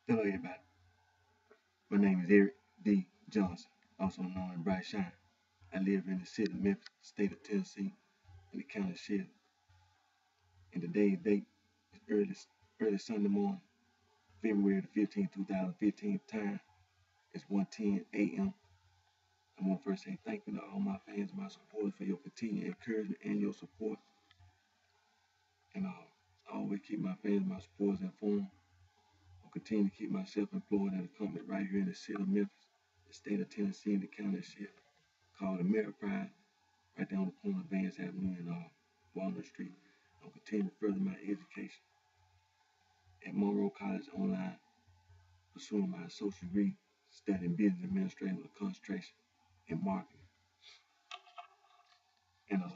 Hello, everybody. My name is Eric D. Johnson, also known as BrightShine. I live in the city of Memphis, state of Tennessee, in the county of Shelby. And today's date is early Sunday morning, February the 15th, 2015. Time is 1:10 a.m. I want to first say thank you to all my fans and my supporters for your continued encouragement and your support. And I always keep my fans and my supporters informed. I'll continue to keep myself employed at a company right here in the city of Memphis, the state of Tennessee, in the county of Shelby, called Ameripride, right down the corner of Vance Avenue and Walnut Street. I'll continue to further my education at Monroe College online, pursuing my associate degree, studying business administration with a concentration in marketing. And I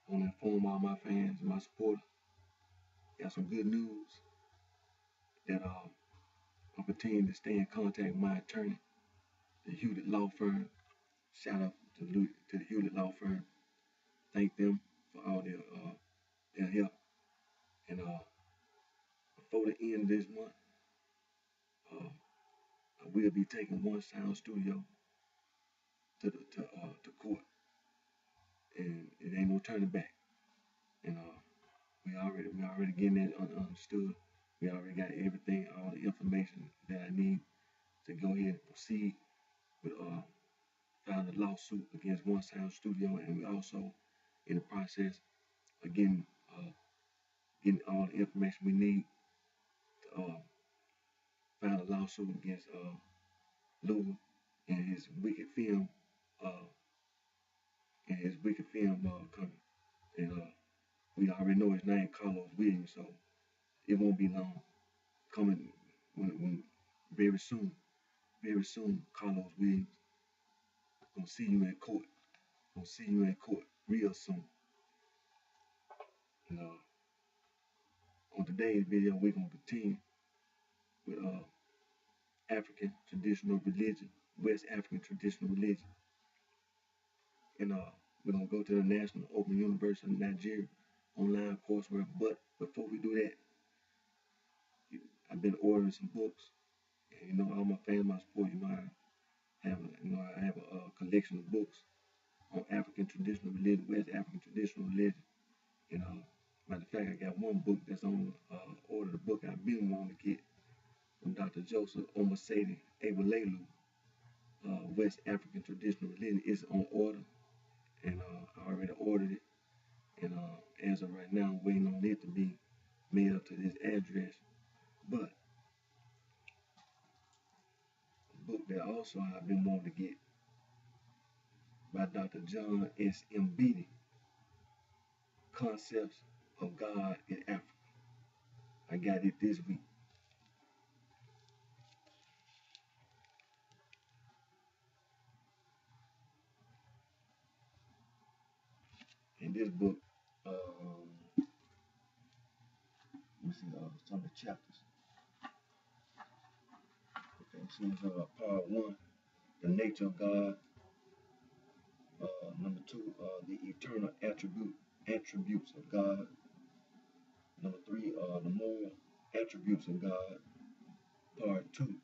want to inform all my fans and my supporters, got some good news that I'll continue to stay in contact with my attorney, the Hewlett Law Firm. Shout out to the Hewlett Law Firm. Thank them for all their help. And before the end of this month, I will be taking One Sound Studio to court, and it ain't no turning back. And we already getting that understood. We already got everything, all the information that I need to go ahead and proceed with filing a lawsuit against One Sound Studio, and we also in the process of getting all the information we need to file a lawsuit against Louis and his wicked film company. And we already know his name, Carlos Williams, so it won't be long. Coming when very soon, Carlos Williams gonna see you in court. Gonna see you in court real soon. And on today's video, we're gonna continue with African traditional religion, West African traditional religion. And we're gonna go to the National Open University of Nigeria online coursework. But before we do that, I've been ordering some books, and all my fans, my support, I have a collection of books on African traditional religion, West African traditional religion. And matter of fact, I got one book that's on order, the book I've been wanting to get from Dr. Joseph Omasedi Abelelu, West African traditional religion, is on order, and I already ordered it. And as of right now, I'm waiting on it to be mailed to this address. But a book that also I've been wanting to get by Dr. John S. M. Beatty, Concepts of God in Africa. I got it this week. And this book, let me see some of the chapters. Okay, so it's part 1, the nature of God. Number 2, the eternal attributes of God. Number 3, the moral attributes of God. Part 2,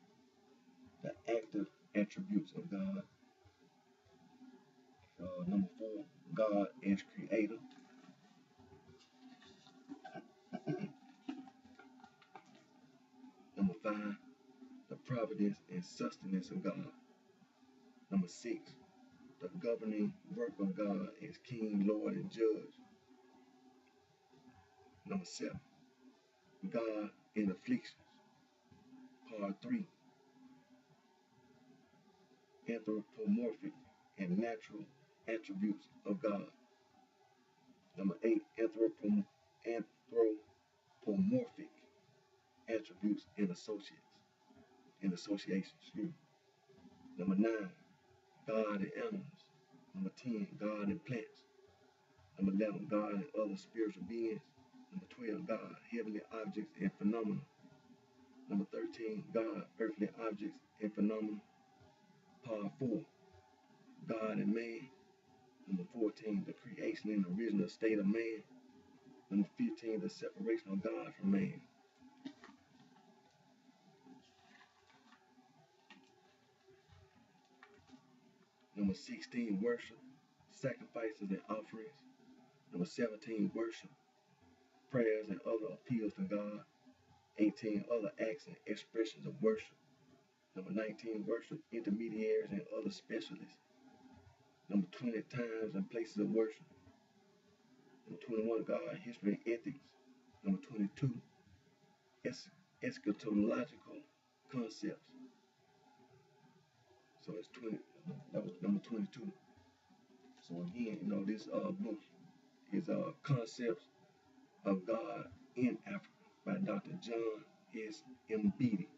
the active attributes of God. Number 4, God as creator. Number 5, the providence and sustenance of God. Number 6, the governing work of God as King, Lord, and Judge. Number 7, God in afflictions. Part 3, anthropomorphic and natural attributes of God. Number 8, anthropomorphic attributes and associations. Number 9, God and animals. Number 10, God and plants. Number 11, God and other spiritual beings. Number 12, God, heavenly objects and phenomena. Number 13, God, earthly objects and phenomena. Part 4, God and man. Number 14, the creation and original state of man. Number 15, the separation of God from man. Number 16, worship, sacrifices and offerings. Number 17, worship, prayers and other appeals to God. 18, other acts and expressions of worship. Number 19, worship, intermediaries and other specialists. Number 20, times and places of worship. Number 21, God, history and ethics. Number 22, eschatological concepts. So it's 20. That was number 22. So again, this book is concepts of God in Africa by Dr. John S. M. Beatty.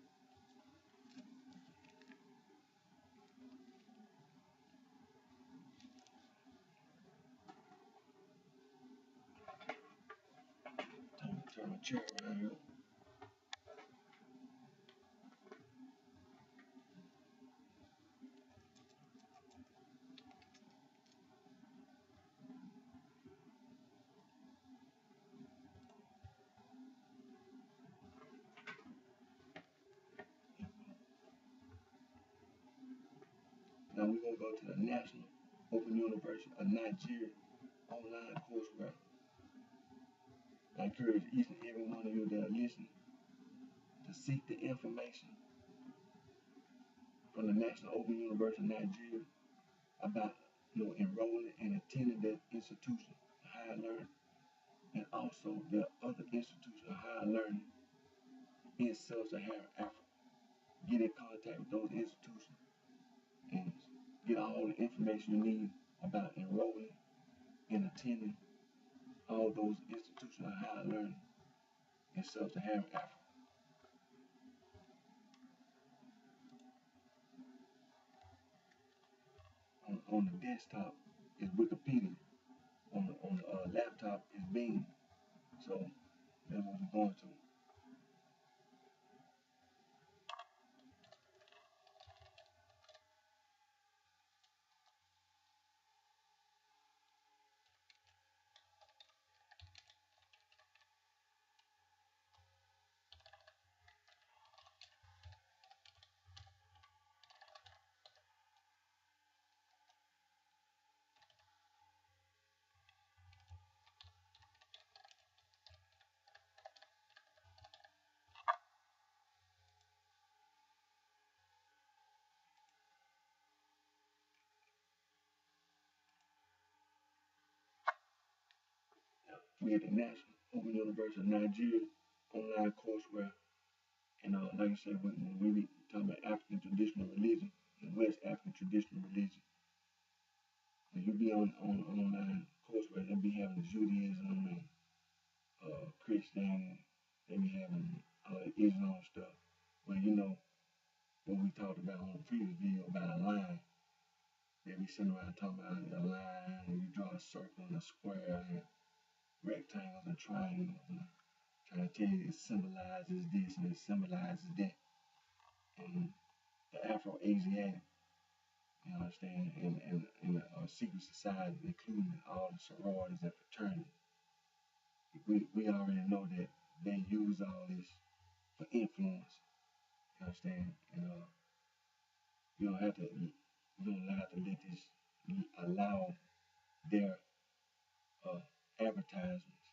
Turn my chair around here. Now we're going to go to the National Open University of Nigeria online courseware. I encourage each and every one of you that are listening to seek the information from the National Open University of Nigeria about enrolling and attending that institution of higher learning, and also the other institutions of higher learning in sub-Saharan Africa. Get in contact with those institutions and get all the information you need about enrolling and attending all those institutions of higher learning in sub-Saharan Africa. On the desktop is Wikipedia. On the laptop is Bing. So that's what we're going to. We at the National Open University of Nigeria online courseware. And like I said, when we talk about African traditional religion and West African traditional religion, when you be on online courseware, they'll be having Judaism and Christianity, they be having Islam stuff. Well, what we talked about on the previous video about a line. They be sitting around talking about a line, and you draw a circle and a square and rectangles and triangles, and trying to tell you it symbolizes this and it symbolizes that. And the Afro-Asiatic, you understand, and secret society, including all the sororities and fraternities. We already know that they use all this for influence, you understand, and you don't have to allow their advertisements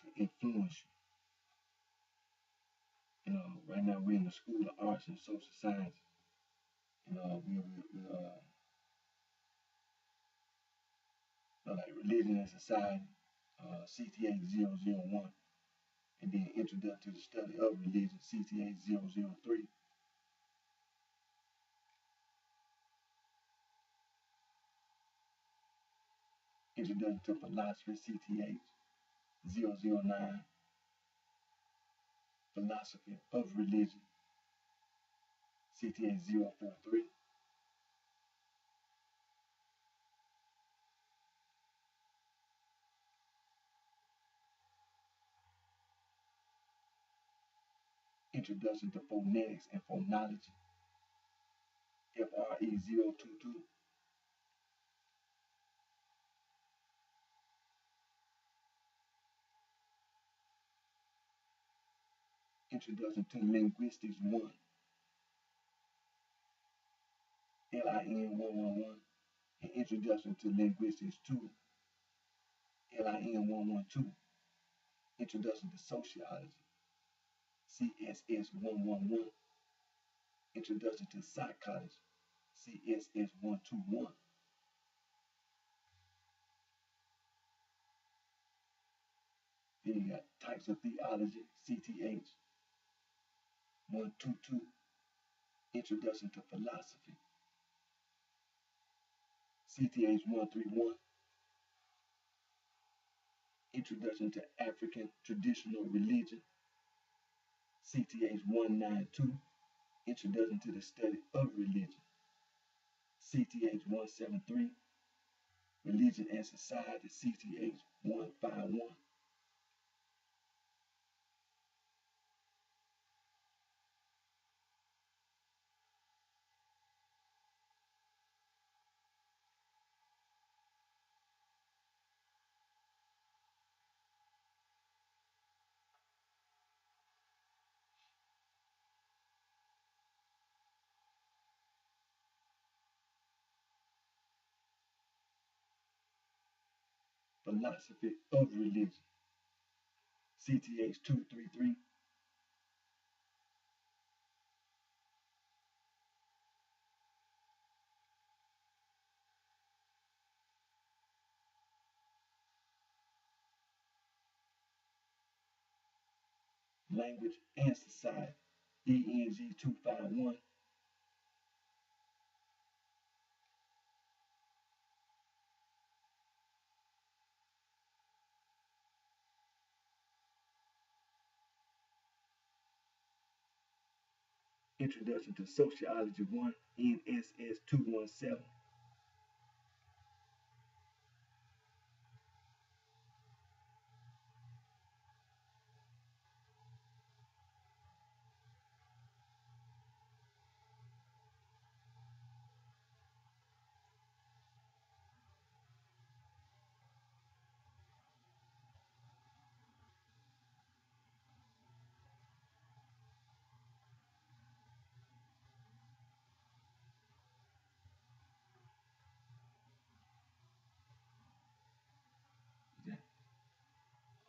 to influence you. Right now we're in the School of Arts and Social Science. Like Religion and Society, CTA 001, and then Introduction to the Study of Religion, CTA 003. Introduction to Philosophy, CTA 009. Philosophy of Religion, CTA 043. Introduction to Phonetics and Phonology, FRE 022. Introduction to Linguistics 1, LIN 111, and Introduction to Linguistics 2, LIN 112, Introduction to Sociology, CSS 111, Introduction to Psychology, CSS 121. Then you got Types of Theology, CTH 122, Introduction to Philosophy, CTH 131, Introduction to African Traditional Religion, CTH 192, Introduction to the Study of Religion, CTH 173, Religion and Society, CTH 151. Philosophy of Religion, CTH 233, Language and Society, ENG 251, Introduction to Sociology 1, NSS 217,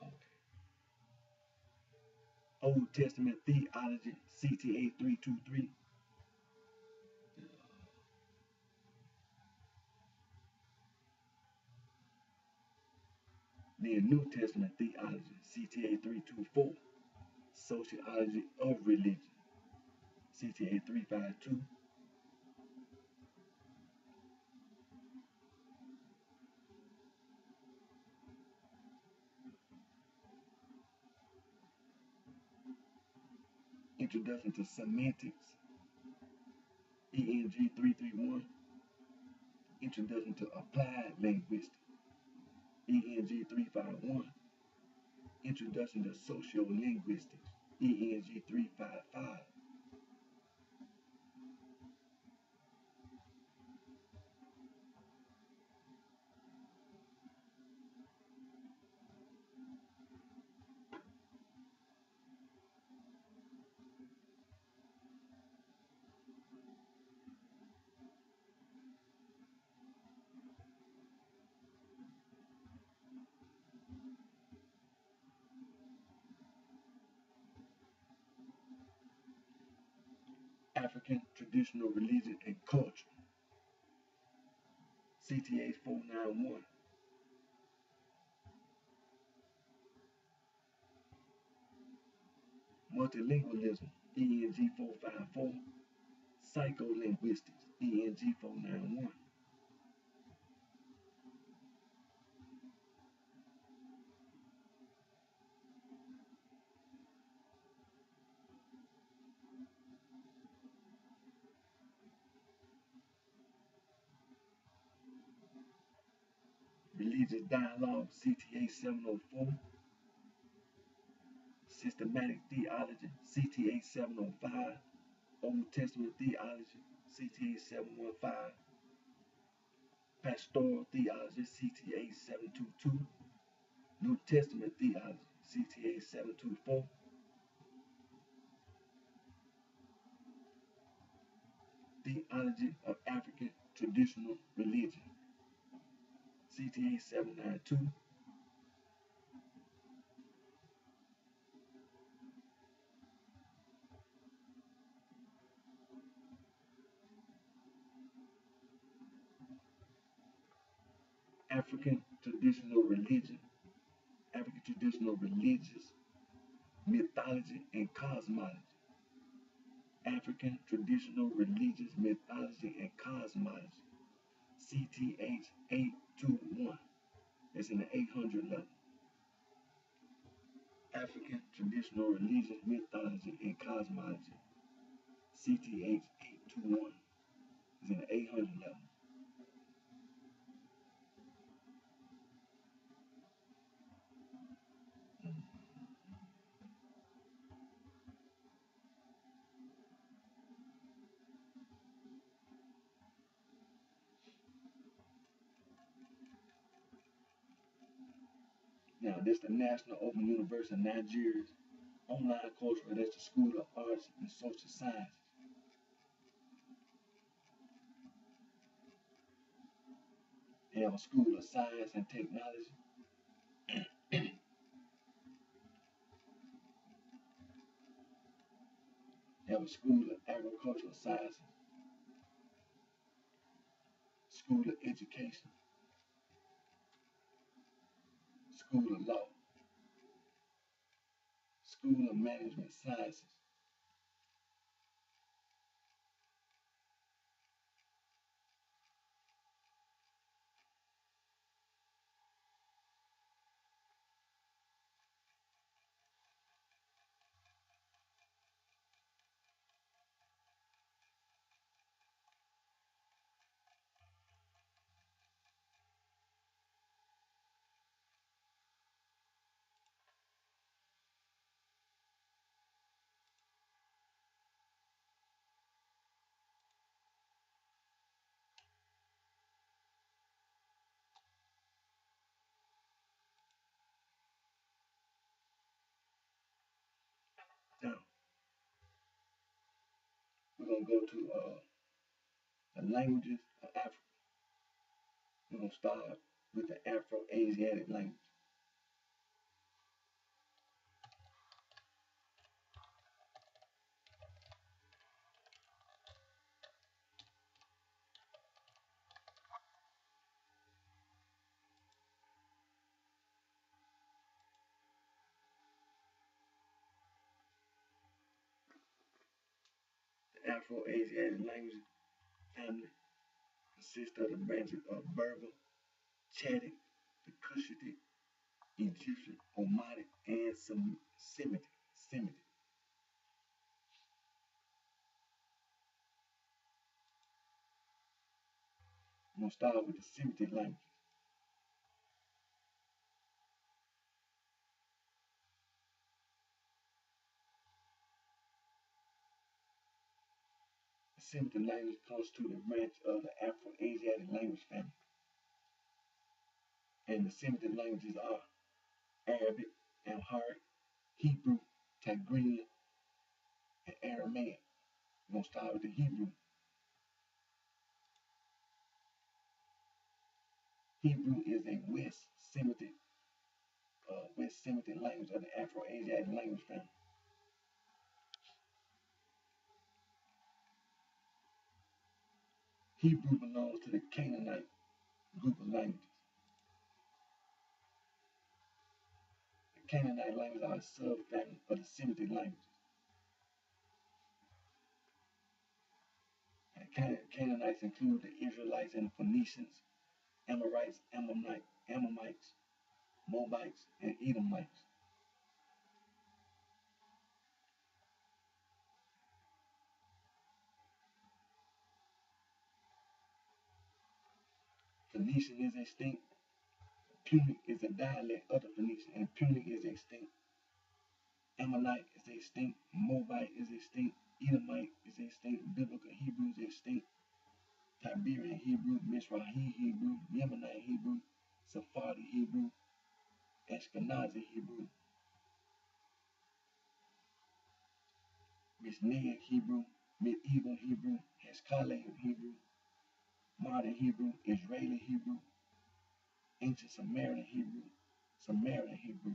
okay. Old Testament Theology, CTA 323, then New Testament Theology, CTA 324, Sociology of Religion, CTA 352, Introduction to Semantics, ENG 331, Introduction to Applied Linguistics, ENG 351, Introduction to Sociolinguistics, ENG 355, African Traditional Religion and Culture, CTH 491, Multilingualism, ENG 454, Psycholinguistics, ENG 491, Religious Dialogue, CTA 704, Systematic Theology, CTA 705, Old Testament Theology, CTA 715, Pastoral Theology, CTA 722, New Testament Theology, CTA 724, Theology of African Traditional Religion, CTA 792. African Traditional Religion, African Traditional Religious Mythology and Cosmology. African Traditional Religious Mythology and Cosmology, CTH 821. It's in the 800 level. African Traditional Religious Mythology and Cosmology, CTH 821. It's in the 800 level. Now, this is the National Open University of Nigeria's online course. That's the School of Arts and Social Sciences. They have a School of Science and Technology. They have a School of Agricultural Sciences, School of Education, School of Law, School of Management Sciences, Now, we're going to go to the languages of Africa. We're going to start with the Afro-Asiatic language. The Afro-Asiatic language family consists of the branches of Berber, Chadic, the Cushitic, Egyptian, Omatic, and Semitic. I'm going to start with the Semitic language. The Semitic language constitutes a branch of the Afro-Asiatic language family. And the Semitic languages are Arabic, Amharic, Hebrew, Tigrinya, and Aramaic. We're going to start with the Hebrew. Hebrew is a West Semitic language of the Afro-Asiatic language family. Hebrew belongs to the Canaanite group of languages. The Canaanite languages are a subfamily of the Semitic languages. And the Canaanites include the Israelites and the Phoenicians, Amorites, Ammonites, Moabites, and Edomites. Phoenician is extinct. Punic is a dialect of the Phoenician, and Punic is extinct. Ammonite is extinct. Moabite is extinct. Edomite is extinct. Biblical Hebrew is extinct. Tiberian Hebrew, Mizrahi Hebrew, Yemenite Hebrew, Sephardi Hebrew, Ashkenazi Hebrew, Mishnaic Hebrew, medieval Hebrew, Haskellite Hebrew, modern Hebrew, Israeli Hebrew, ancient Samaritan Hebrew, Samaritan Hebrew.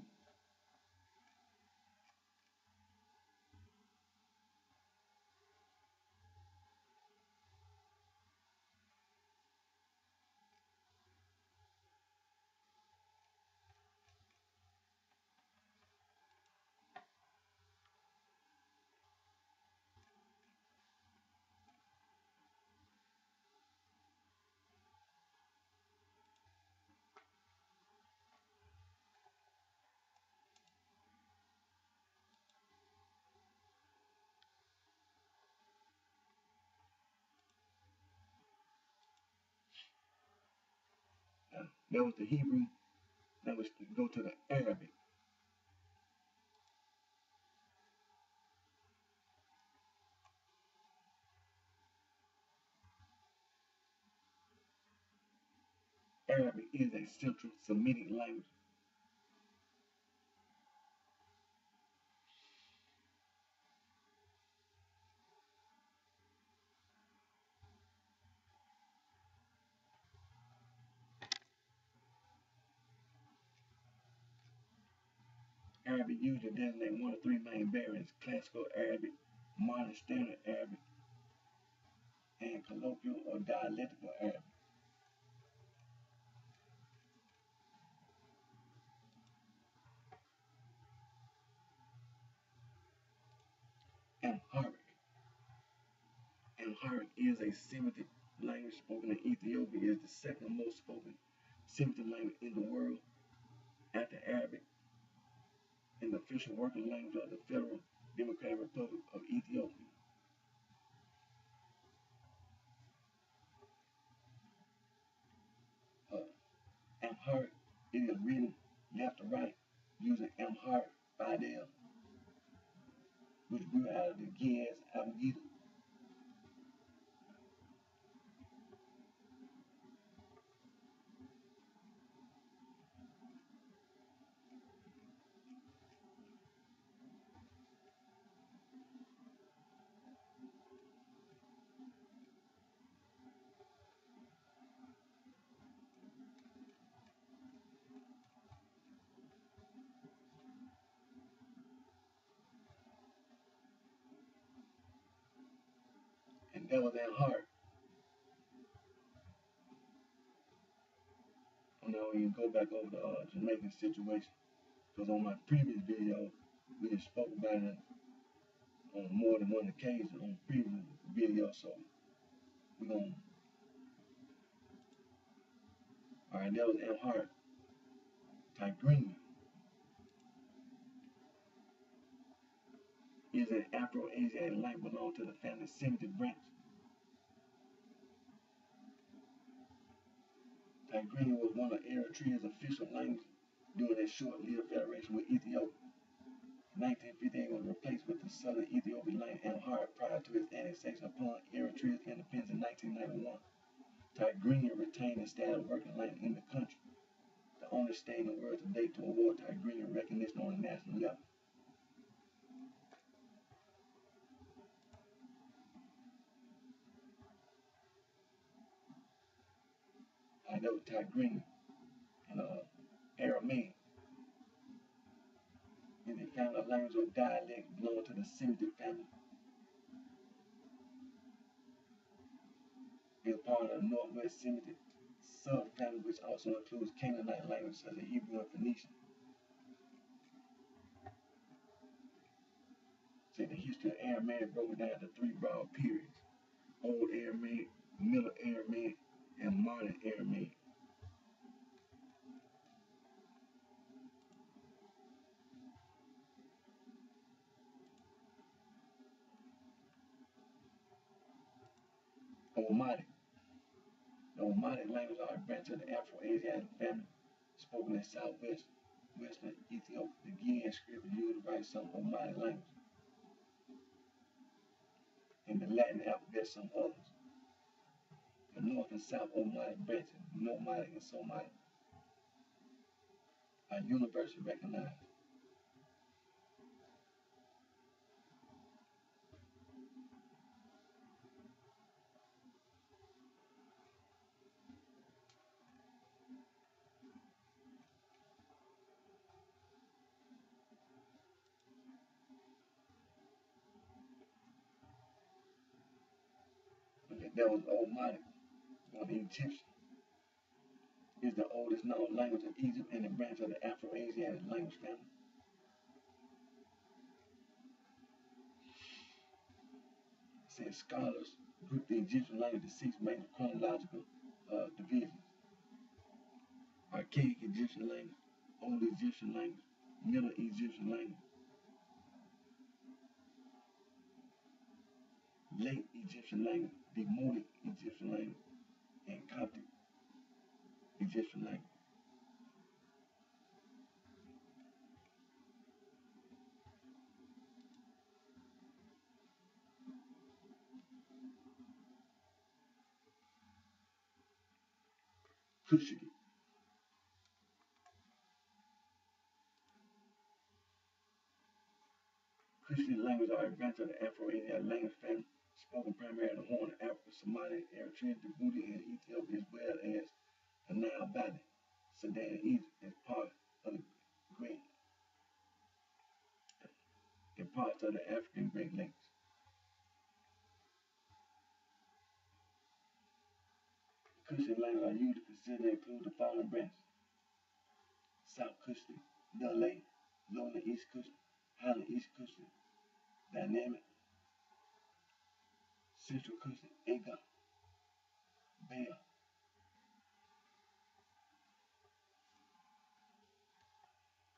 That was the Hebrew. Now let's go to the Arabic. Arabic is a Central Semitic language. Arabic usually designates one of three main variants: Classical Arabic, Modern Standard Arabic, and Colloquial or Dialectical Arabic. Amharic. Amharic is a Semitic language spoken in Ethiopia. It is the second most spoken Semitic language in the world after Arabic, and the official working language of the Federal Democratic Republic of Ethiopia. Amharic, it is written left to right using Amharic Fidel, which grew out of the Ge'ez Abugida. And that was Amharic. Now we can go back over the Jamaican situation, because on my previous video, we just spoke about it on more than one occasion on previous videos. So we're going to, all right, that was Amharic. Tigrinya is an Afro-Asiatic language belonging to the family Semitic branch. Tigrinya was one of Eritrea's official languages during a short-lived federation with Ethiopia. In 1958, it was replaced with the southern Ethiopian language Amharic prior to its annexation upon Eritrea's independence in 1991. Tigrinya retained its status of working language in the country, the only state in the world to date to award Tigrinya recognition on a national level. I know Tigrinya and Aramaic is a family of language or dialect belonging to the Semitic family. It is part of the Northwest Semitic subfamily, which also includes Canaanite languages such as Hebrew and Phoenician. So the history of Aramaic broken down into three broad periods: Old Aramaic, Middle Aramaic, and Modern Aramaic. Omatic. The Omatic language are a branch of the Afro-Asiatic family spoken in western Ethiopia. The Ge'ez script is used to write some Omatic language, and the Latin alphabet some others. The North and South Omatic branches, Nomatic and Somatic, are universally recognized. That was Almighty, one Egyptian, is the oldest known language of Egypt and a branch of the Afro-Asiatic language family. It says scholars group the Egyptian language into 6 major chronological divisions: Archaic Egyptian language, Old Egyptian language, Middle Egyptian language, Late Egyptian language, Demotic Egyptian language, and Coptic Egyptian language. Cushitic. Cushitic languages are a branch of the Afro-Asiatic language family, spoken primarily in the Horn of Africa, Somalia, Eritrea, Djibouti, and Ethiopia, as well as the Nile Valley, Sudan, and Egypt, as part of the Great and parts of the African Great Lakes. Cushitic languages are usually considered to include the following branches: South Cushitic, Dulé, Lowland East Cushitic, Highland East Cushitic, Dynamic, Central Cushitic, Aga, Bea.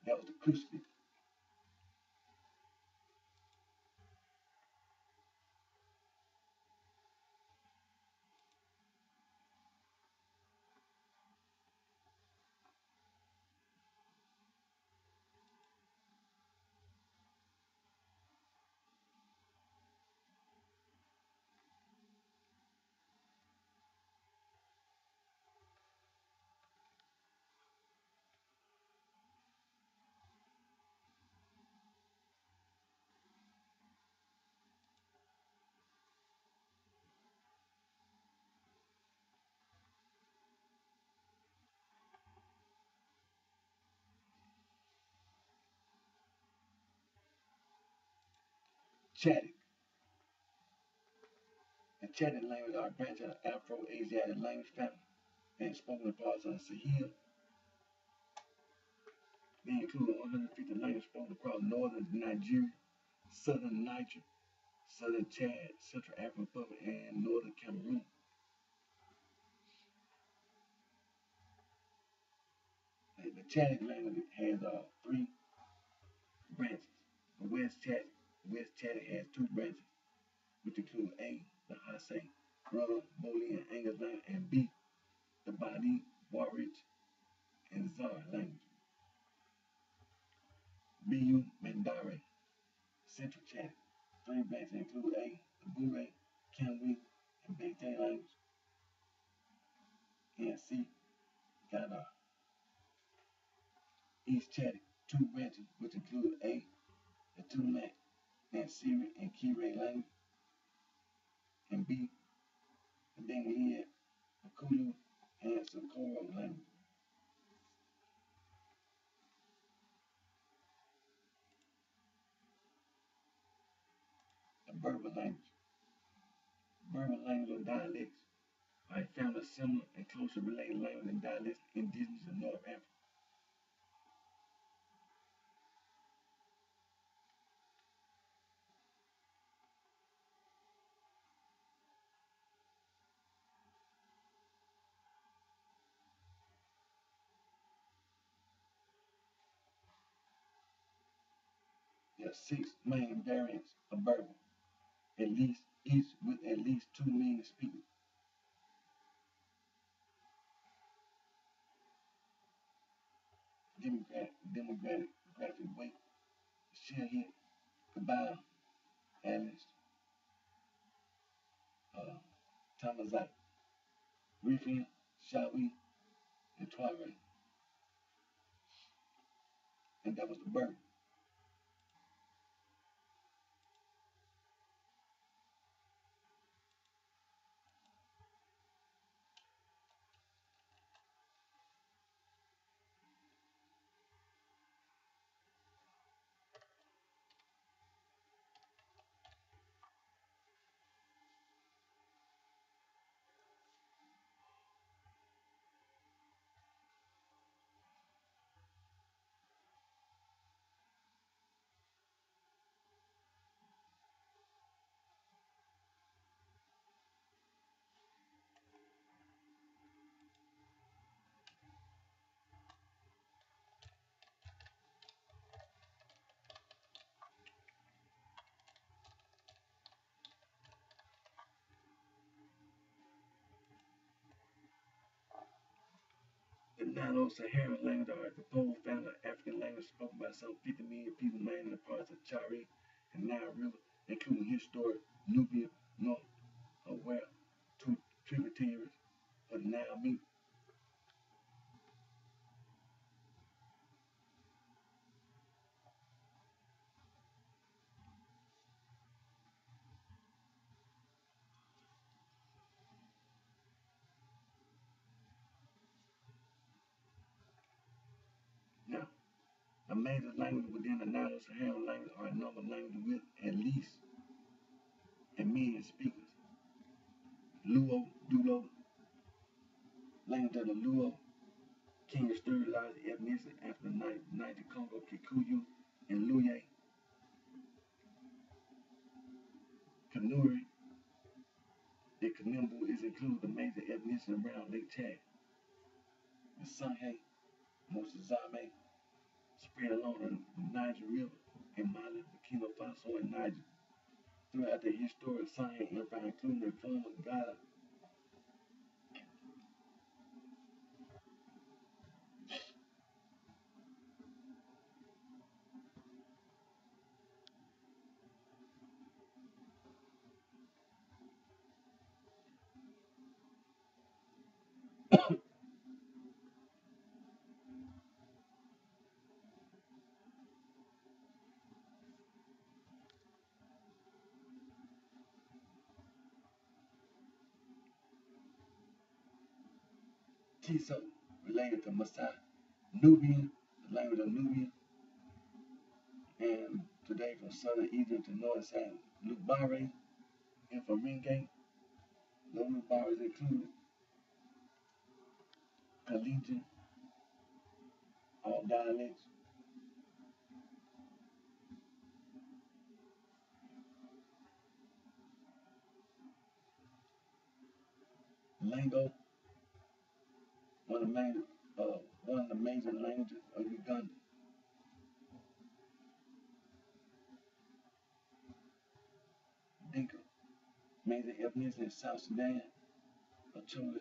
That was the Cushitic. Chadic. The Chadic language are a branch of the Afro-Asiatic language family and spoken in parts of the Sahel. They include 150 languages spoken across northern Nigeria, southern Niger, southern Chad, Central African Republic, and northern Cameroon. The Chadic language has 3 branches. The West Chadic has 2 branches, which include A, the Hase, Rum, Boli, and Angus language, and B, the Badi, Warwich, and Zar language. Bu Mandare, Central Chadic. 3 branches include A, the Bure, Kanwi, and Bantay language, and C, Ghana. East Chadic, 2 branches, which include A, the Tumac, Nansiri, and Kire language, and B, the Dinghiad, Akulu, and Socorro language. The Berber language. Berber language or dialects are a family of similar and closely related languages and dialects indigenous to North Africa. There are 6 main variants of Berber, at least each with at least 2 million speakers. Demographic weight: Shahid, Kabyle, Alice, uh, Tamazite, Rifin, Shawi, and Tuareg. And that was the Berber. Nilo-Saharan languages are a composed family of African languages spoken by some 50 million people, mainly in the parts of Chari and Nile River, including historic Nubia, North of where two tributaries of the Nile meet. Now, a major language within the Nilo-Saharan language are a number of languages with at least a million speakers. Luo, Dulo, language of the Luo, Kenya's third largest ethnicity after Niger, Congo, Kikuyu, and Luye. Kanuri, the Kanimbu is included the major ethnicity around Lake Chad. The Sanghe, Mosazame, spread along the Niger River in Mali, Burkina Faso, and Niger. Throughout the historic Sanghe Empire, including the former Ghana, Tiso, related to Maasai, Nubian, the language of Nubia, and today from southern Egypt to northern side, Lubare, and Faringe. Those Lubares include Kalejin, all dialects, Lango, one of the main, one of the major languages of Uganda, Dinka, major ethnicity in South Sudan, Acholi,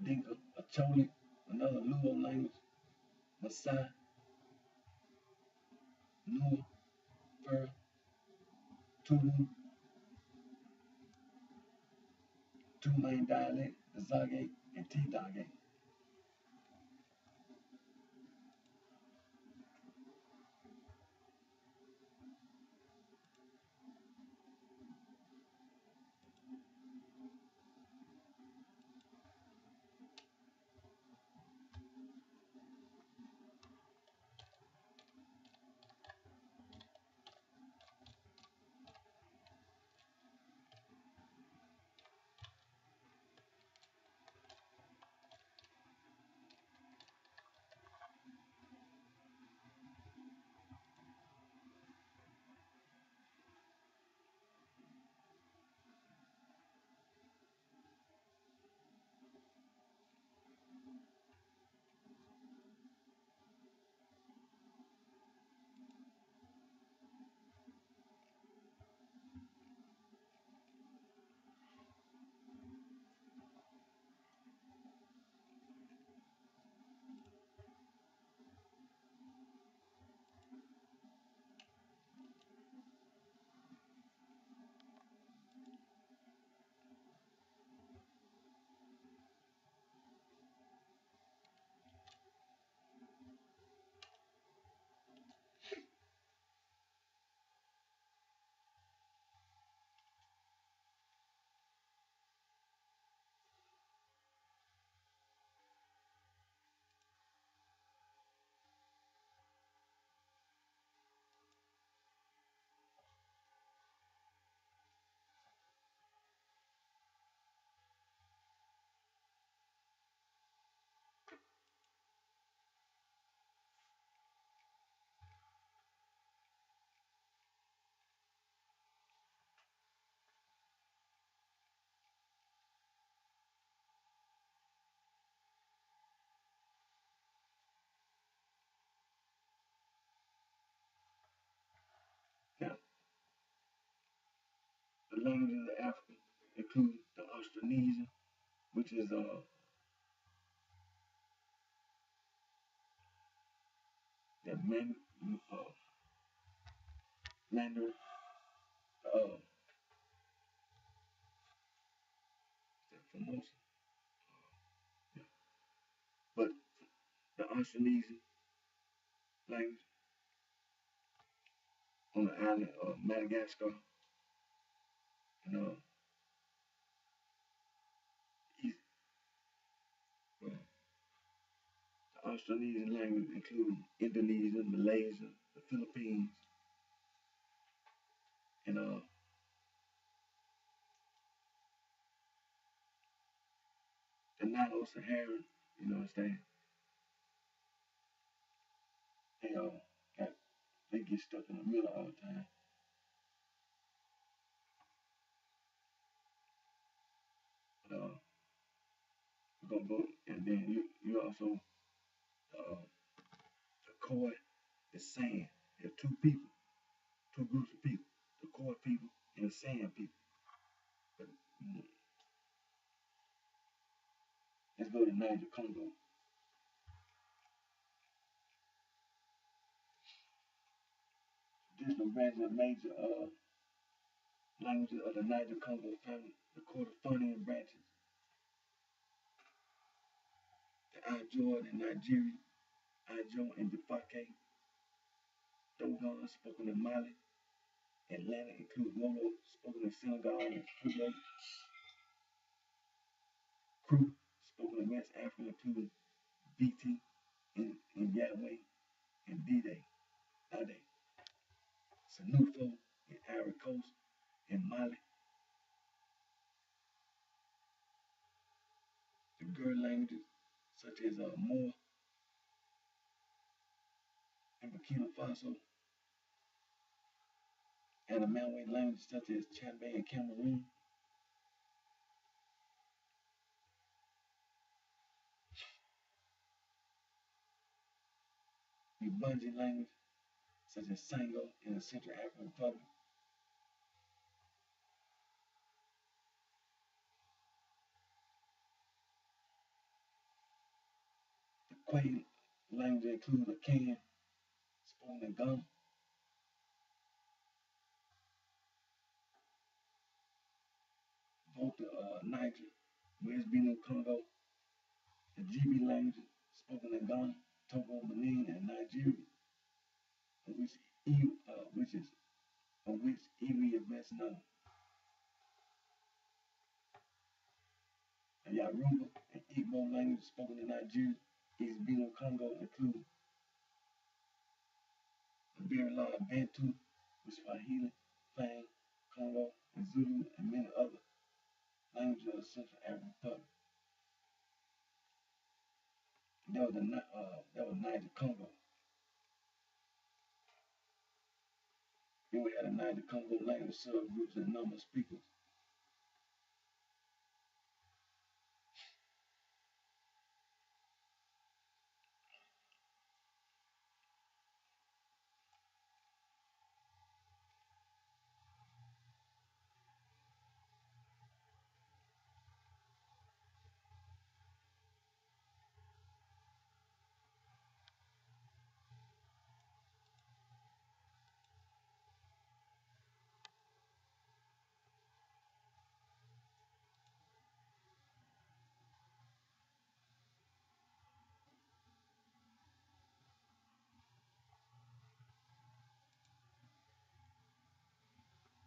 Dinka, Acholi, another Luo language, Maasai, Nuer, Fur, Tulu, two main dialects, the Zage and T-Dage. languages of Africa include the Austronesian, which is the Mandarin, uh, the Formosa, yeah. But the Austronesian language on the island of Madagascar and east, the Austronesian language includes Indonesia, Malaysia, the Philippines, and the Nilo-Saharan. You know what I'm saying? They got they get stuck in the middle all the time. But we're gonna go, and then you also the Khoi is sand. There are two people, two groups of people: the Khoi people and the sand people. But let's go to Niger Congo. Traditional branches of major languages of the Niger Congo family, the Kordofanian branches, the Ijaw in Nigeria, Ijaw and Defake, Dogon spoken in Mali, Atlantic includes Wolo spoken in Senegal and Kru spoken in West Africa including BT in Yahweh and Dide, Sanufo in Ivory Coast and Mali, the Gur languages such as Moor in Burkina Faso, and the Malay languages such as Chambé in Cameroon, the Bunji language such as Sango in the Central African Republic, the Kwai language includes Akan spoken in Ghana, both the Niger, West Benue Congo, the GB language spoken in Ghana, Togo, Benin, and Nigeria, of which Ewe is best known. The Yoruba and Igbo language spoken in Nigeria, East Benue Congo include the very large Bantu, Swahili, Fang, Congo, and Zulu, and many other languages of the Central African Republic. That was Niger Congo. Then we had a Niger Congo language subgroups and number of speakers.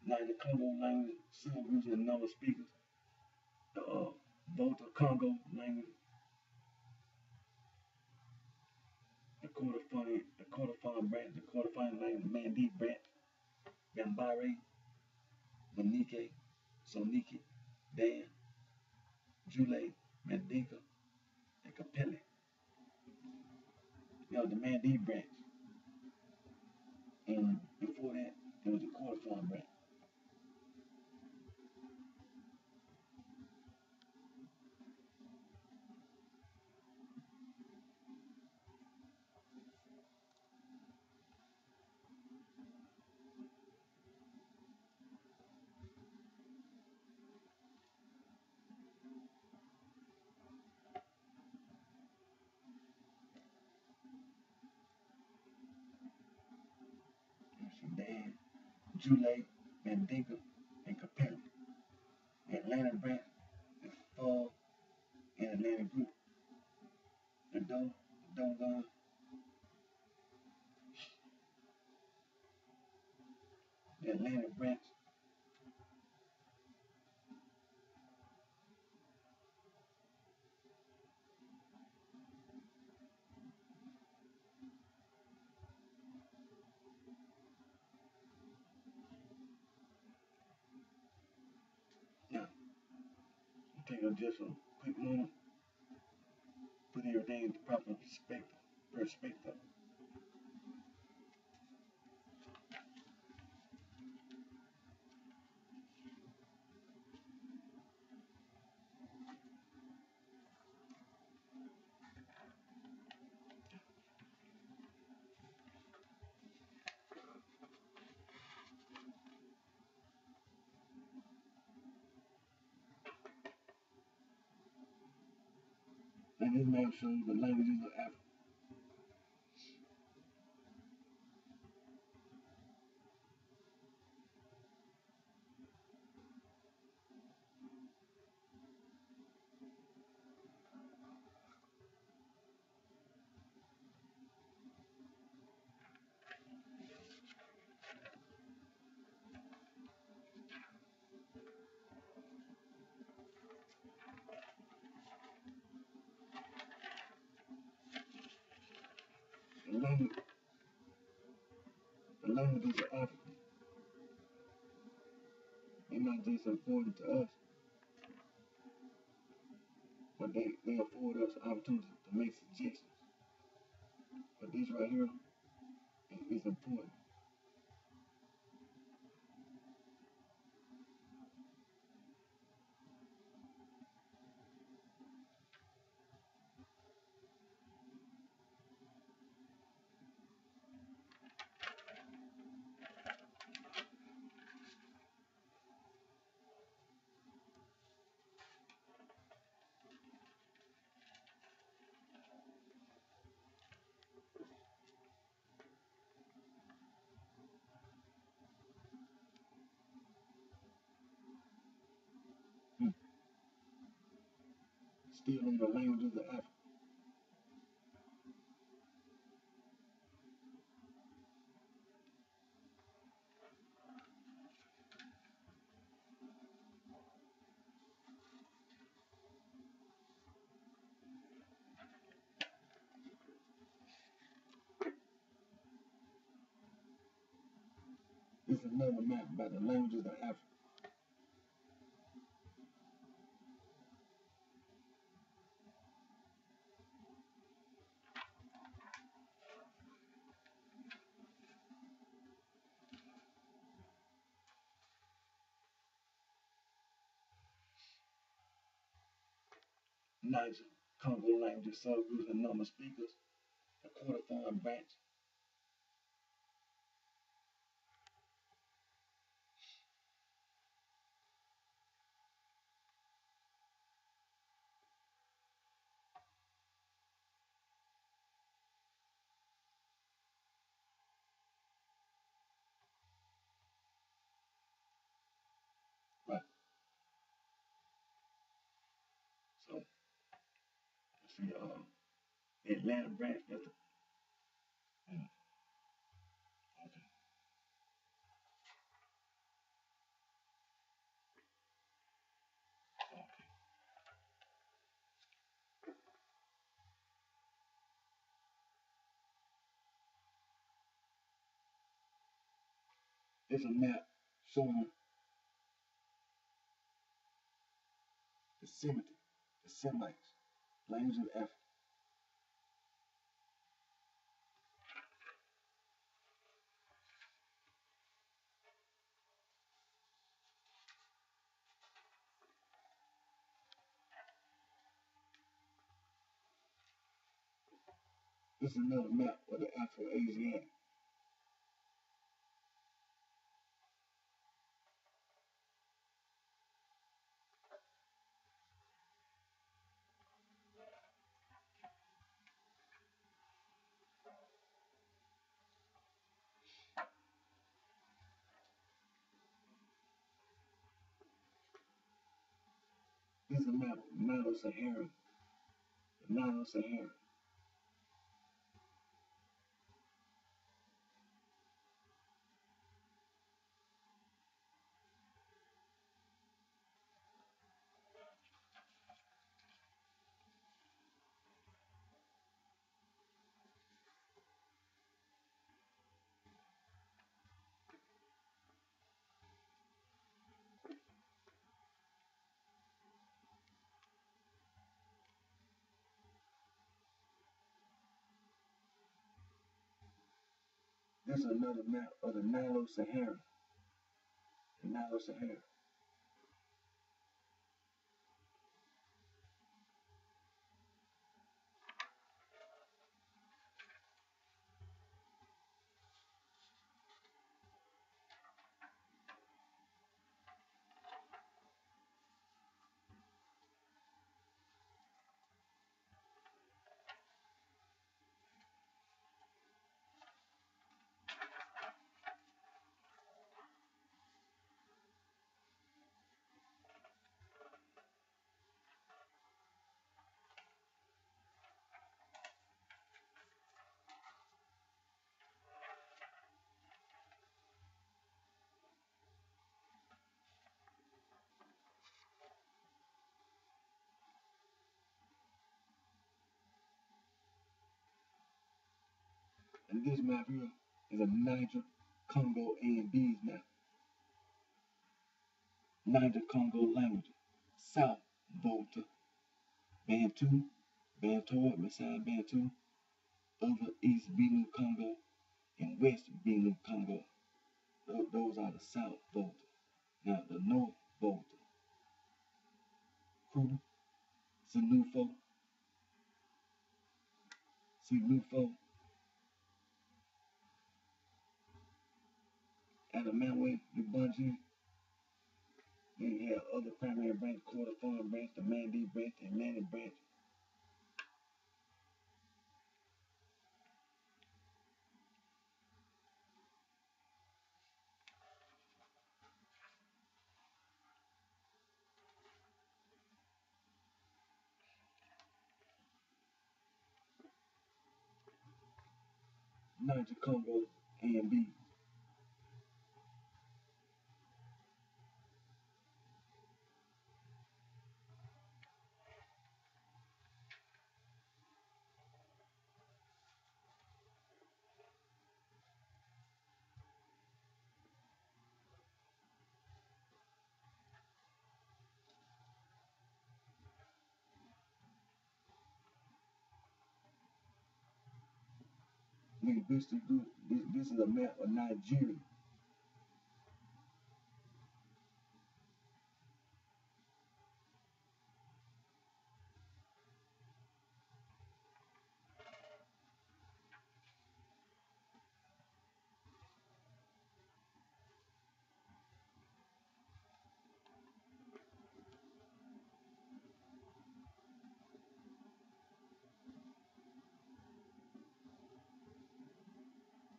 Niger Congo language subgroups and number of speakers. The Volta Congo language, the Kordofan branch, the Kordofan language, Mandi branch, Gambare, Manike, Soniki, Dan, Jule, Mandinka, and Capelli. The Mandi branch. And before that, there was the Kordofan branch. Jule, Mandinka, and Capella. The Atlantic branch is fall and Atlantic group. The Dogon, the Atlantic branch, now, take just a quick moment, put everything into proper perspective. And this map shows the languages of Africa. The, language, the languages of Africa are not just important to us, but they afford us opportunity to make suggestions. But this right here is important. Still in the languages of Africa. This is another map about the languages of Africa. Niger, Congo languages, subgroups, and number of speakers. The Kordofan branch. Right. So, let's see, the Atlanta branch, that's the, okay, okay. It's a map showing the Semites, language of Africa. This is another map of the Afro-Asiatic. This is a map of Milo-Sahara. The Milo-Sahara. This is another map of the Nilo-Sahara. The Nilo-Sahara. And this map here is a Niger, Congo, and B's map. Niger Congo language. South Volta, Bantu, Bantoid, Messiah Bantu, other East Benue Congo, and West Benue Congo. Those are the South Volta. Now the North Volta. Kru, Sinufo, Sinufo, Adamawe, Ubuntu. Then you have other primary branch, quarter farm branch, the Mandi branch, and Mani branch. Niger Congo and B. This is a map of Nigeria.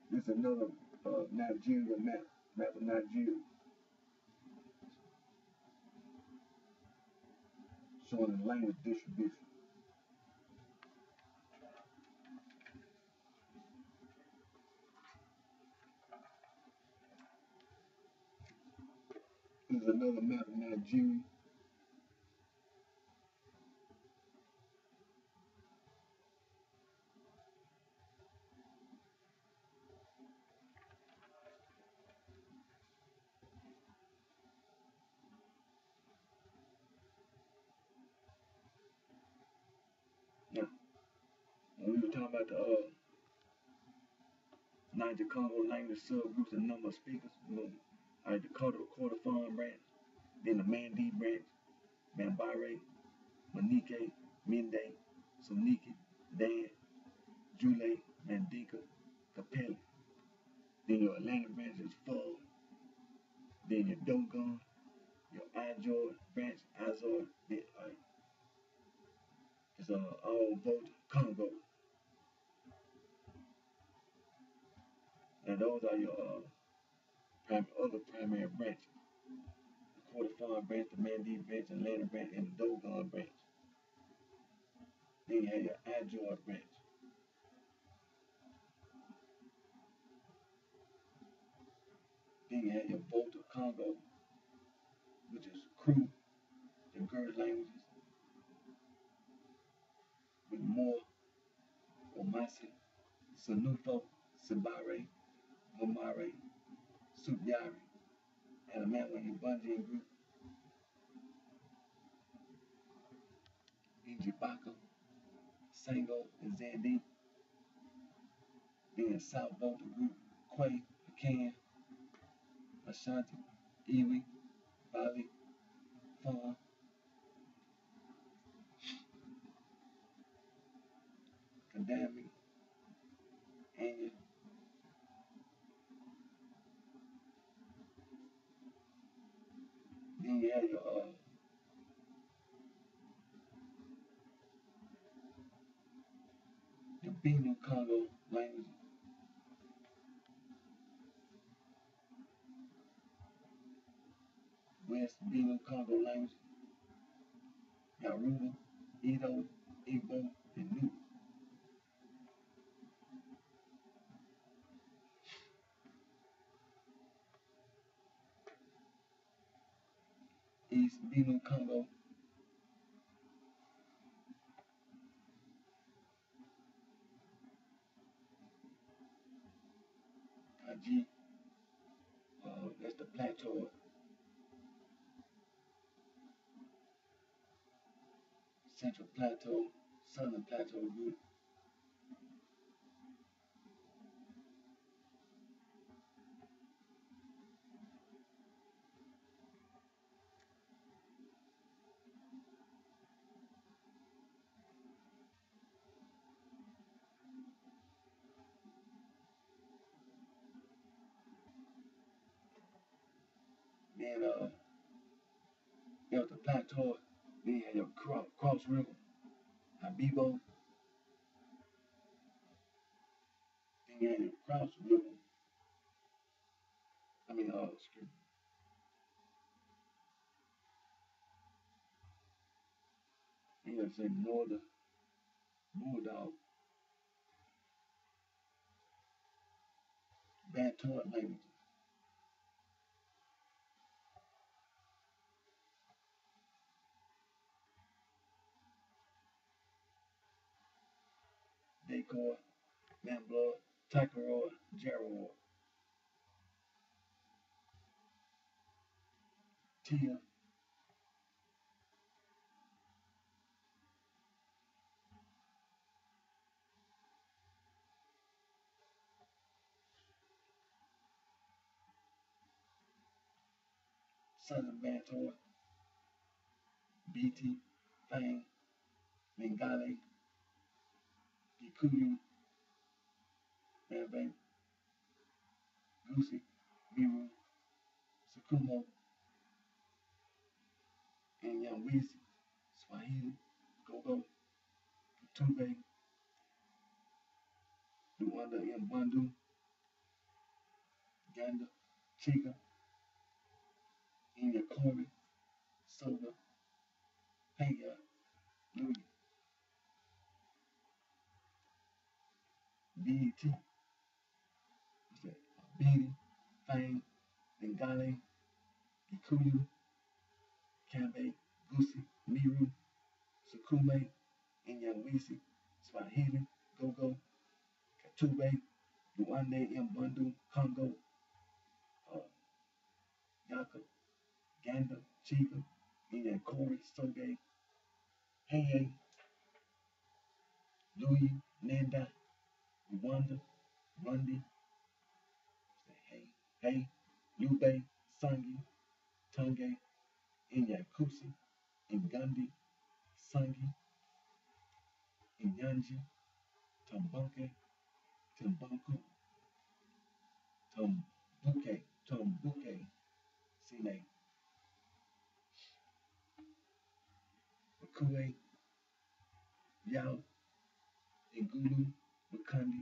This is another Nigeria map of Nigeria, showing the language distribution. This is another map of Nigeria. Now, when we were talking about the Niger Congo language subgroups and number of speakers, the quarter farm branch, then the Mandi branch, Bambare, Manike, Mende, Soniki, Dan, Jule, Mandinka, Capelli. Then your Atlantic branch is Full. Then your Dogon, your Ijoy branch, Azor, then it's all vote Congo. And those are your other primary branches. Fortifying branch, the Mandee branch, Atlanta branch, and the Dogon branch. Then you have your adjoint branch. Then you have your Volta Congo, which is Kru, the Gerd languages, with more Omasi, Sanufo, Sibare, Mamare, Subyari, and a man with Bunjian group, Injibaka, Sango, and Zandi. Then South Volta group, Quay, Akan, Ashanti, Iwi, Bali, Fawn, Kadami, Anya. Then you have your Binu Congo language, West Binu Congo language, Yaruba, Edo, Igbo, and Nupe. East Binu Congo, Kaji, that's the plateau, Central Plateau, Southern Plateau group. Then you have the plateau, then you have your Cross River, Habibo, then you have your Cross River, excuse me, then you have to say Northern Bulldog, Bantoid languages, Dakor, Namblood, Takaroa, Jarawa, Tia, Southern Bantoid, BT, Fang, Lingale, Gikuyu, Bambang, Gusi, Miru, Sukumo, and Yamwezi, Swahili, Gogo, Tube, Luanda, Mbandu, Ganda, Chiga, Inyakori, Soga, Paya, Louis, BET, Beatty, Fang, Lingale, Gikuyu, Kambe, Gusi, Miru, Sukume, Inyamwezi, Swahili, Gogo, Katube, Luanda, Mbandu, Congo, Yaka, Ganda, Chiga, Inyakori, Soge, Heye, Louis, Nanda, Rwanda, Rundi, Hey, Lube, Sangi, Tange, Inyakusi, Ingandi, Sangi, Inyanji, Tambunke, Timbunku, Tumbuke, Sine, Bakue, Yao, Ingulu, Bakandi,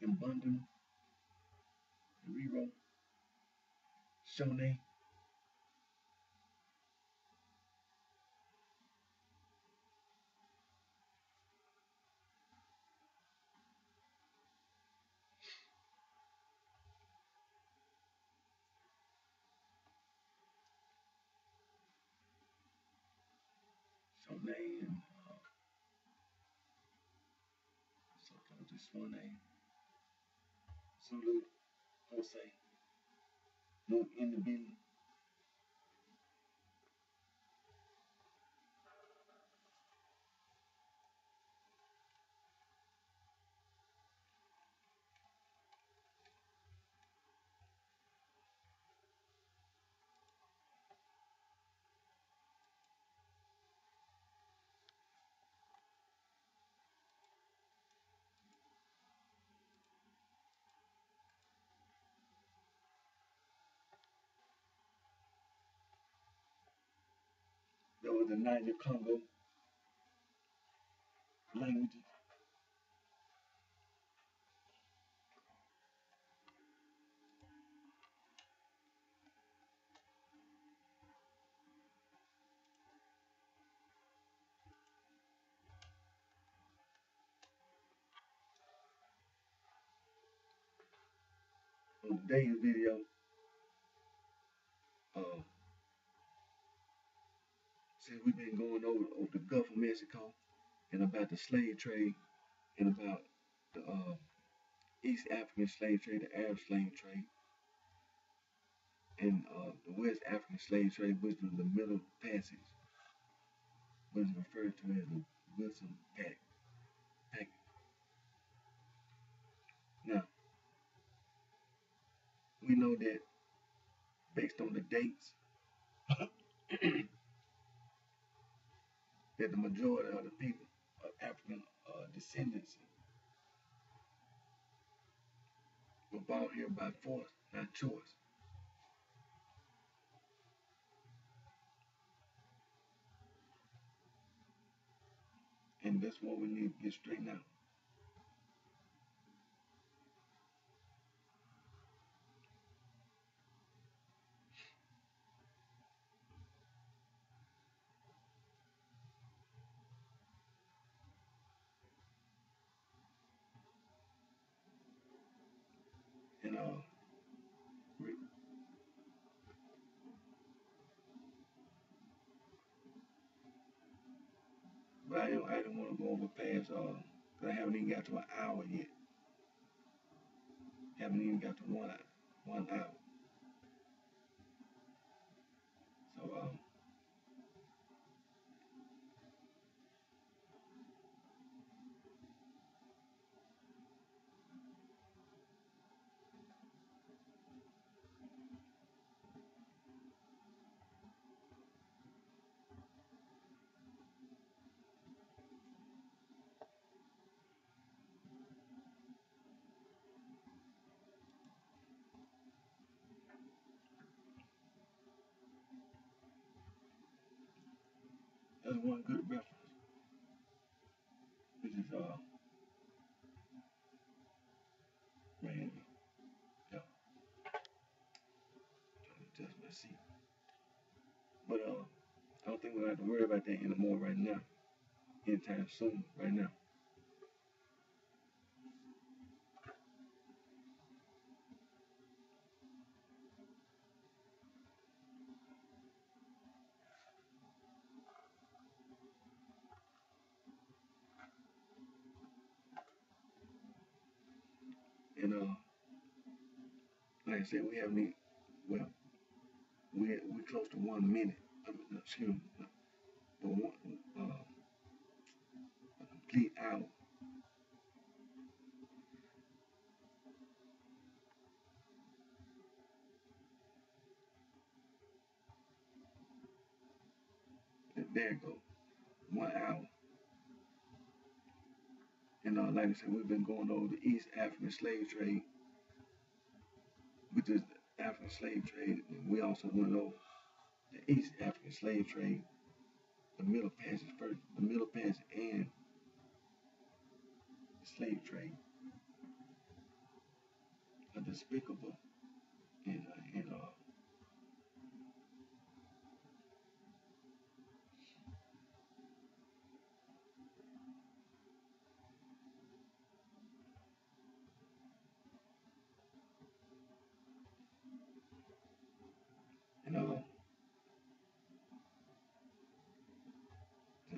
Imbundu, Riro, Show name. Show name. Sometimes just one name. Zulu, Jose, no in the building. There was the Niger Congo languages. On today's video, uh, since we've been going over the Gulf of Mexico and about the slave trade and about the East African slave trade, the Arab slave trade, and the West African slave trade, which was the Middle Passage, was referred to as the Wilson Pact. Now, we know that based on the dates, that the majority of the people of African descendants were brought here by force, not choice. And that's what we need to get straightened out. And but I don't want to go over past, cause I haven't even got to an hour yet. Haven't even got to 1 hour. So, that's one good reference, which is, man, yeah, trying to adjust my seat. But, I don't think we're going to have to worry about that anymore right now, anytime soon, right now. And, like I said, we haven't even, well, we're close to 1 minute. I mean, no, excuse me, no, but a complete hour. There you go, 1 hour. And like I said, we've been going over the East African slave trade, which is the African slave trade. And we also went over the East African slave trade, the Middle Passage first, the Middle Passage and the slave trade are despicable and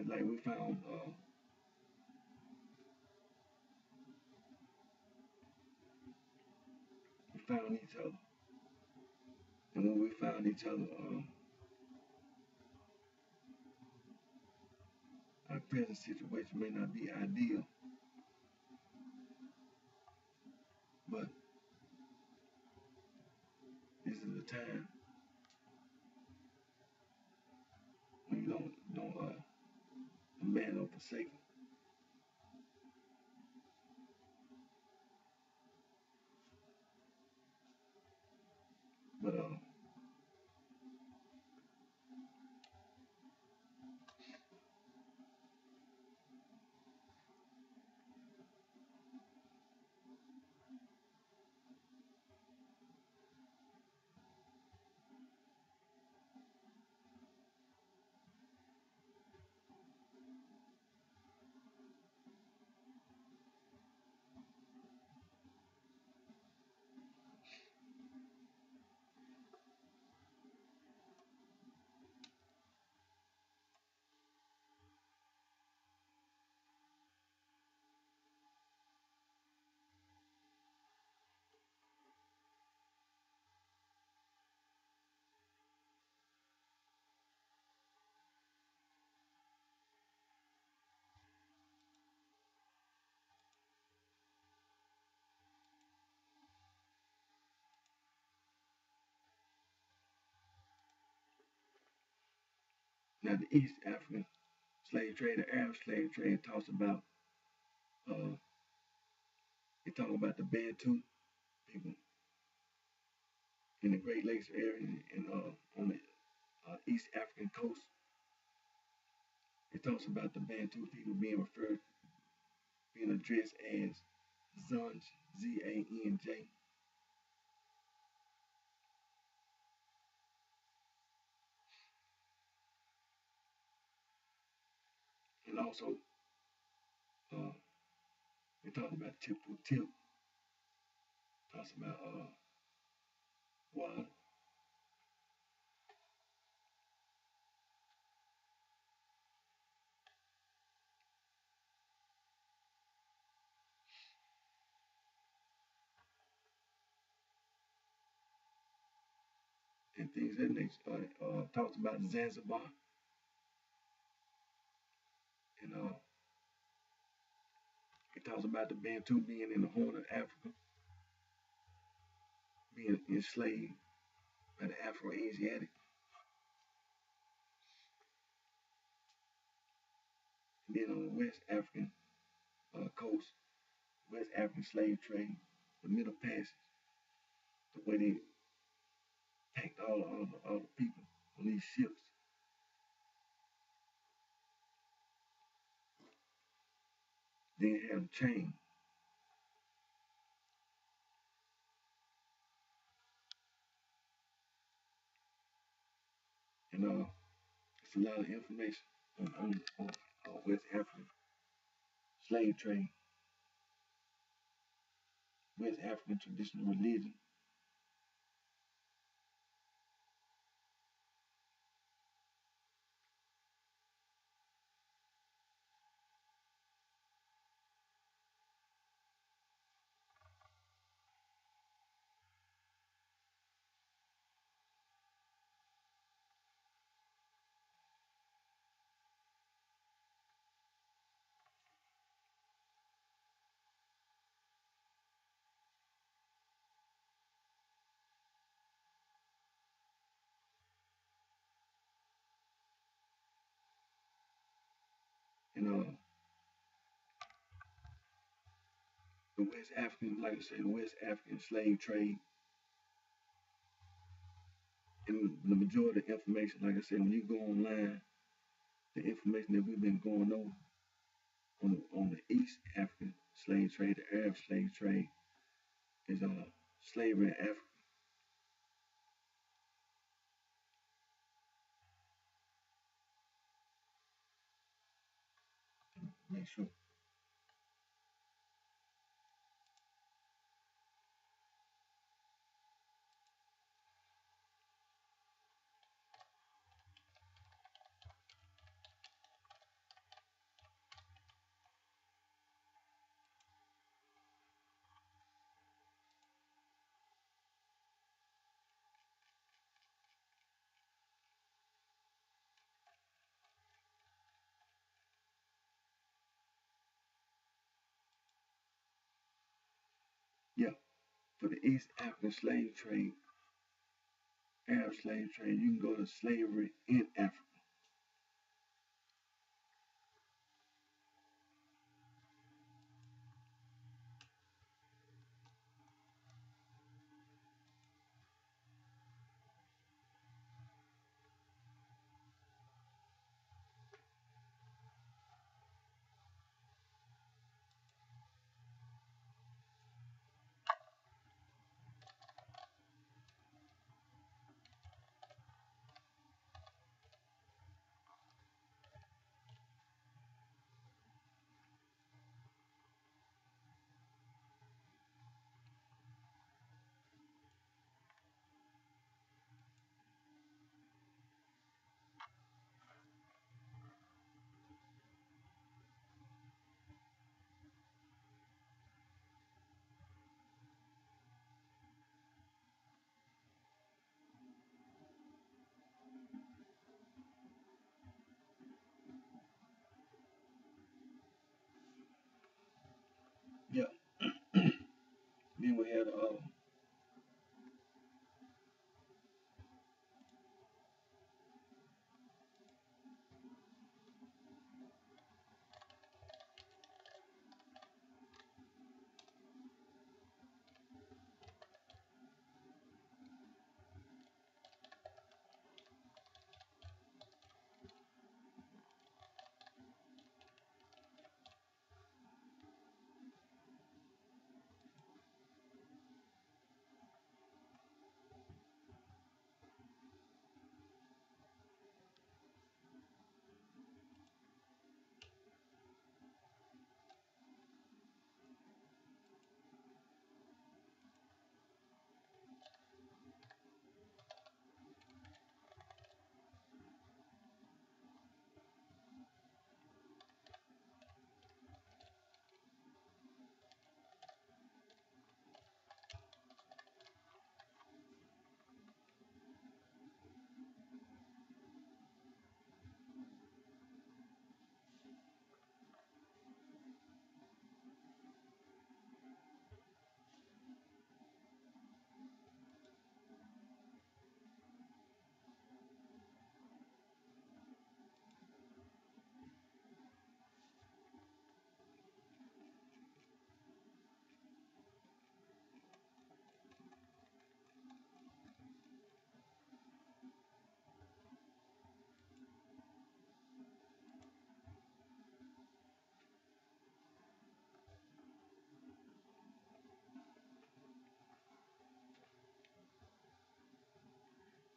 like we found each other, and when we found each other, our present situation may not be ideal, but this is a time when you don't man or forsake. But now the East African slave trade, the Arab slave trade uh, talk about the Bantu people in the Great Lakes area and on the East African coast. It talks about the Bantu people being addressed as Zanj, Z-A-N-J, and also uh, it talks about Tipu Tip, talks about water and things that nature. Talks about Zanzibar and it talks about the Bantu being in the Horn of Africa, being enslaved by the Afro-Asiatic. And then on the West African coast, West African slave trade, the Middle Passage, the way they packed all the people on these ships, then had them chained. And it's a lot of information on West African slave trade, West African traditional religion, and the West African, like I said, the West African slave trade, and the majority of the information, like I said, when you go online, the information that we've been going over on the East African slave trade, the Arab slave trade, is slavery in Africa. Make sure. For the East African slave trade, Arab slave trade, you can go to slavery in Africa. Yeah. Then we had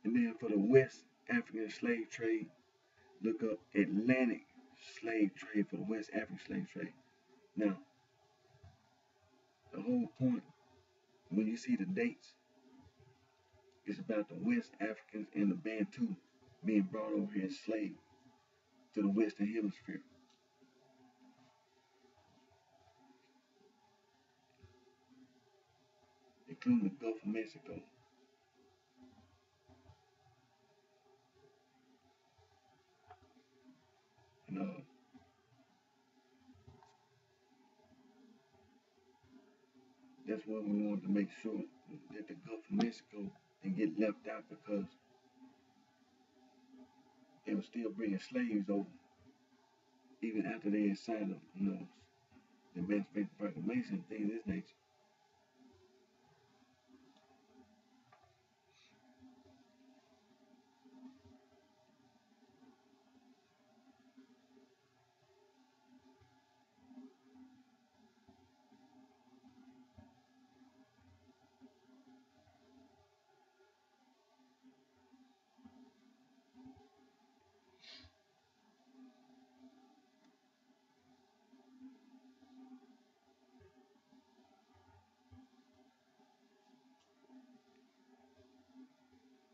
and then for the West African slave trade, look up Atlantic slave trade for the West African slave trade. Now, the whole point when you see the dates, it's about the West Africans and the Bantu being brought over here as slaves to the Western Hemisphere, including the Gulf of Mexico. And that's why we wanted to make sure that the Gulf of Mexico didn't get left out because they were still bringing slaves over even after they had signed the Emancipation Proclamation and things of this nature.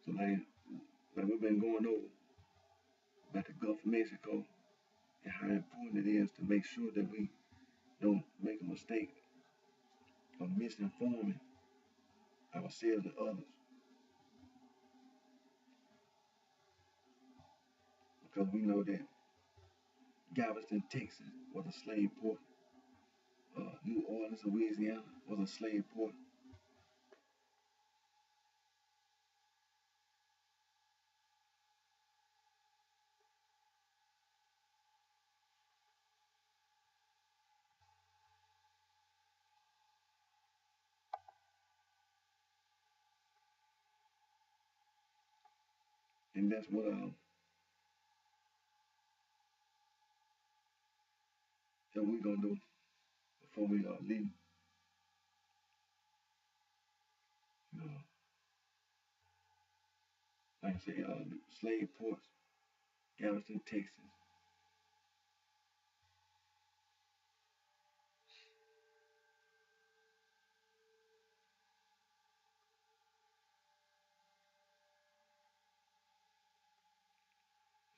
So like we've been going over about the Gulf of Mexico and how important it is to make sure that we don't make a mistake of misinforming ourselves and others. Because we know that Galveston, Texas was a slave port. New Orleans, Louisiana was a slave port. And that's what that we gonna do before we leave. You know, like I say, slave ports, Galveston, Texas.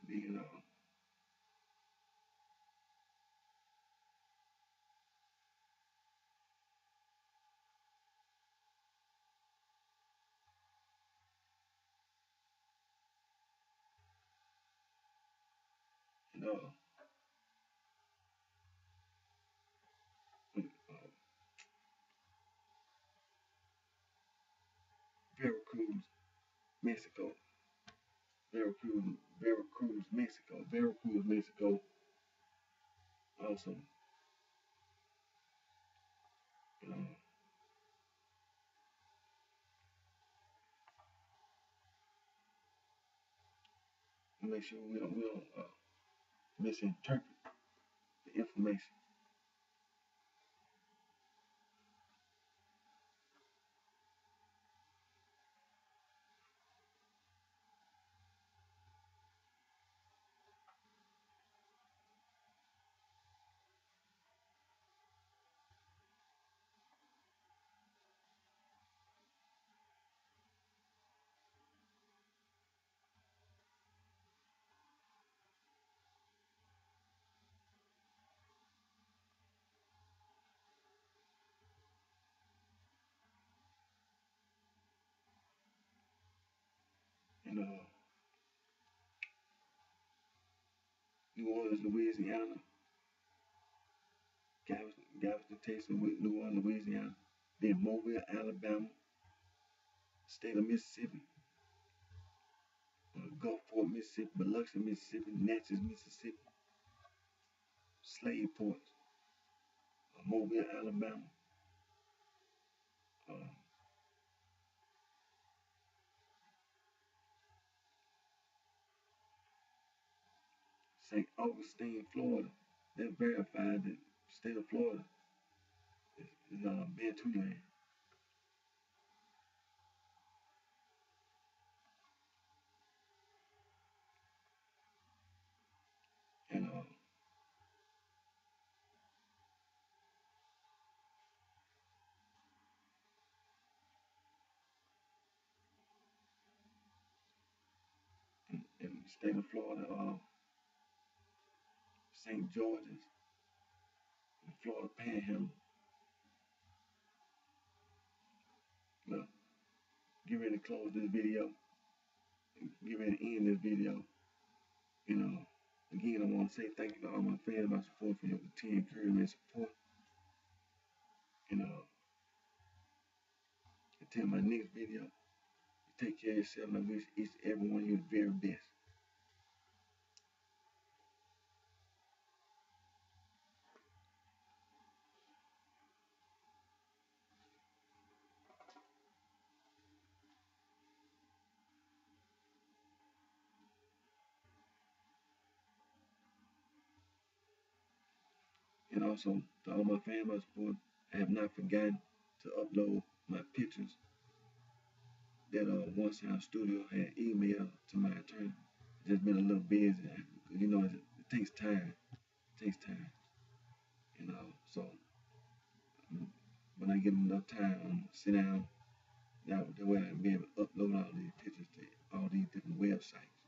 Being and Veracruz, Mexico. Veracruz, Mexico. Veracruz, Mexico. Also, uh, make sure we don't misinterpret the information. And New Orleans, Louisiana, Galveston, Texas, New Orleans, Louisiana, then Mobile, Alabama, state of Mississippi, Gulfport, Mississippi, Biloxi, Mississippi, Natchez, Mississippi, slave ports, Mobile, Alabama, uh, St. Augustine, Florida. That verified that the state of Florida is Bantu land. And, in the state of Florida, St. George's, Florida Panhandle. Well, get ready to close this video. Get ready to end this video. You know, again, I want to say thank you to all my fans, my support for your continued encouragement and support. You know, until my next video, you take care of yourself, and I wish each and every one of you the very best. And also, to all my fans, my support, I have not forgotten to upload my pictures that One Sound Studio had emailed to my attorney. Just been a little busy. You know, it takes time. It takes time. You know, so when I get enough time, I'm gonna sit down. That way I can be able to upload all these pictures to all these different websites.